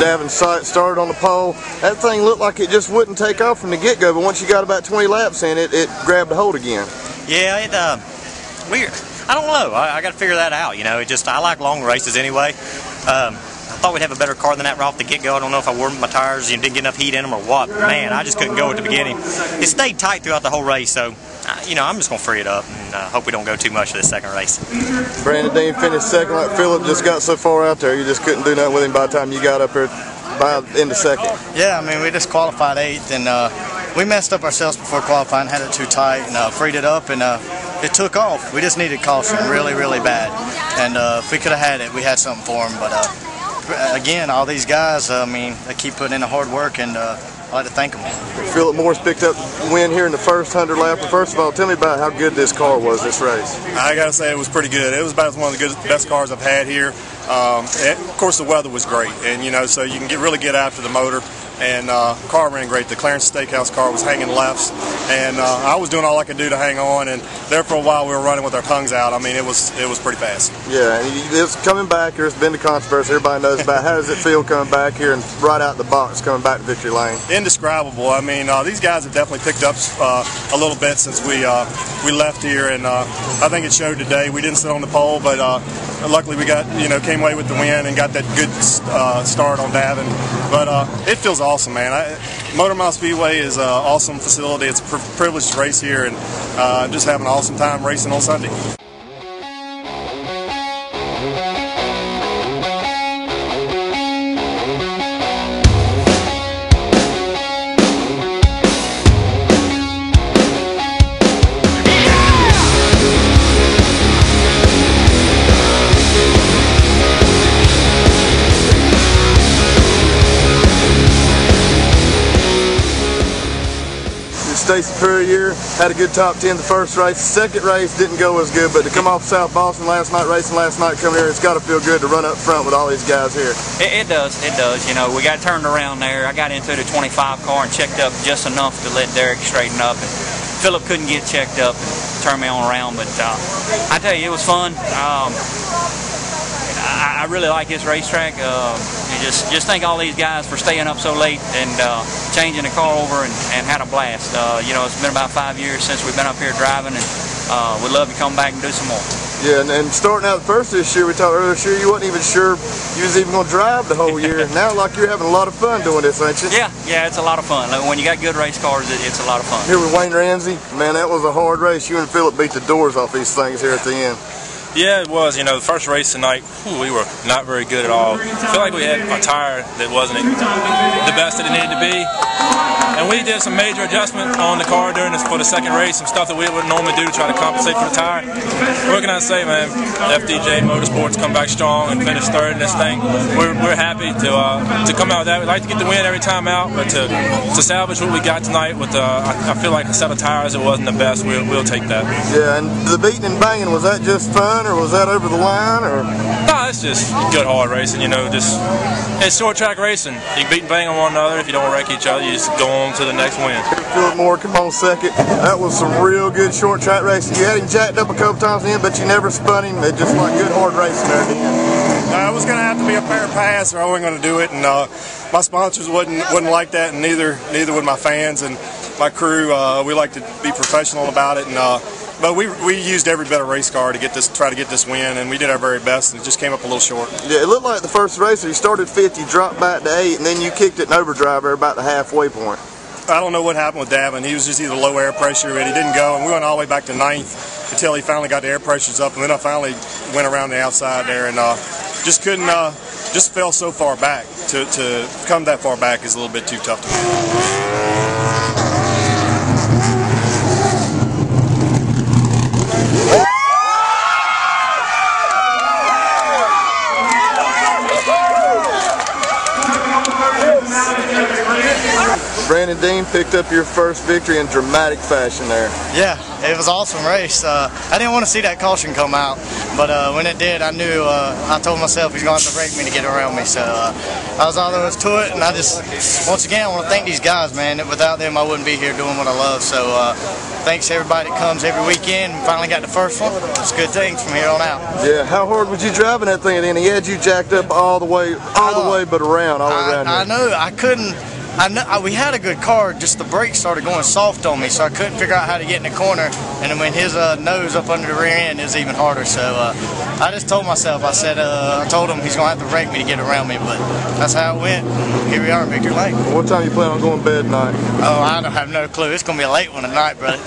Davin started on the pole. That thing looked like it just wouldn't take off from the get-go, but once you got about 20 laps in it, it grabbed a hold again. Yeah, weird. I don't know. I got to figure that out. You know, I like long races anyway. I thought we'd have a better car than that right off the get-go. I don't know if I warmed my tires and didn't get enough heat in them or what. But man, I just couldn't go at the beginning. It stayed tight throughout the whole race, so you know, I'm just going to free it up and hope we don't go too much for this second race. Brandon Dean finished second. Like Philip just got so far out there, you just couldn't do nothing with him by the time you got up here in the second. Yeah, I mean, we just qualified 8th, and we messed up ourselves before qualifying, had it too tight, and freed it up, and it took off. We just needed caution really, really bad. And if we could have had it, we had something for them. But again, all these guys, I mean, they keep putting in the hard work, and I'd like to thank them. Philip Morris picked up the win here in the first 100 lap. First of all, tell me about how good this car was this race. I got to say it was pretty good. It was about one of the best cars I've had here. Of course, the weather was great, and you know, so you can really get after the motor. And car ran great. The Clarence Steakhouse car was hanging lefts, and I was doing all I could do to hang on. And there for a while we were running with our tongues out. I mean, it was pretty fast. Yeah, and it's coming back. There's been the controversy everybody knows about. How does it feel coming back here and right out the box coming back to victory lane? Indescribable. I mean, these guys have definitely picked up a little bit since we left here, and I think it showed today. We didn't sit on the pole, but luckily we came away with the win and got that good start on Davin. But it feels awesome, man. Motor Mile Speedway is an awesome facility. It's a privilege to race here, and just having an awesome time racing on Sunday. State Superior had a good top 10 the first race. The second race didn't go as good, but to come off South Boston last night, racing last night, coming here, it's got to feel good to run up front with all these guys here. It does. You know, we got turned around there. I got into the 25 car and checked up just enough to let Derek straighten up. And Philip couldn't get checked up and turn me on around, but I tell you, it was fun. I really like this racetrack. Just thank all these guys for staying up so late and changing the car over and had a blast. You know, it's been about 5 years since we've been up here driving, and we'd love to come back and do some more. Yeah, and starting out first this year, we talked earlier this year, you wasn't even sure you was even going to drive the whole year. Now, like, you're having a lot of fun doing this, ain't you? Yeah, it's a lot of fun. When you got good race cars, it's a lot of fun. Here with Wayne Ramsey, man, that was a hard race. You and Philip beat the doors off these things here at the end. Yeah, it was. You know, the first race tonight, we were not very good at all. I feel like we had a tire that wasn't the best that it needed to be. And we did some major adjustment on the car for the second race, some stuff that we wouldn't normally do to try to compensate for the tire. What can I say, man? FDJ Motorsports come back strong and finish third in this thing. We're happy to come out with that. We like to get the win every time out, but to salvage what we got tonight with I feel like a set of tires that wasn't the best, we'll take that. Yeah, and the beating and banging, was that just fun, or was that over the line, or? No, it's just good hard racing, you know, it's short track racing. You can beat and bang on one another. If you don't wreck each other, you just go on to the next win. Philip Moore, come on second. That was some real good short track racing. You had him jacked up a couple times in, but you never spun him. It just like good hard racing there at the end. It was going to have to be a fair pass, or I wasn't going to do it. And my sponsors wouldn't like that, and neither would my fans and my crew. We like to be professional about it, and but we used every bit of race car to try to get this win, and we did our very best, and it just came up a little short. Yeah, it looked like the first race, you started 5th, you dropped back to 8, and then you kicked it in overdrive there about the halfway point. I don't know what happened with Davin. He was just either low air pressure, and he didn't go, and we went all the way back to 9th until he finally got the air pressures up, and then I finally went around the outside there, and just couldn't, just fell so far back. To come that far back is a little bit too tough to do. Brandon Dean picked up your first victory in dramatic fashion there. Yeah, it was an awesome race. I didn't want to see that caution come out, but when it did, I knew, I told myself he's going to have to break me to get around me, so that was all there was to it, and I just, once again, I want to thank these guys, man. Without them, I wouldn't be here doing what I love, so thanks to everybody that comes every weekend. We finally got the first one. It's good things from here on out. Yeah, how hard was you driving that thing? And he had you jacked up all the way but around, all around here. I know, I couldn't. We had a good car, just the brakes started going soft on me, so I couldn't figure out how to get in the corner. And then when his nose up under the rear end, it was even harder. So I just told myself, I told him he's going to have to wreck me to get around me, but that's how it went. Here we are in Victory Lane. What time you plan on going to bed tonight? Oh, I don't have no clue. It's going to be a late one tonight, brother.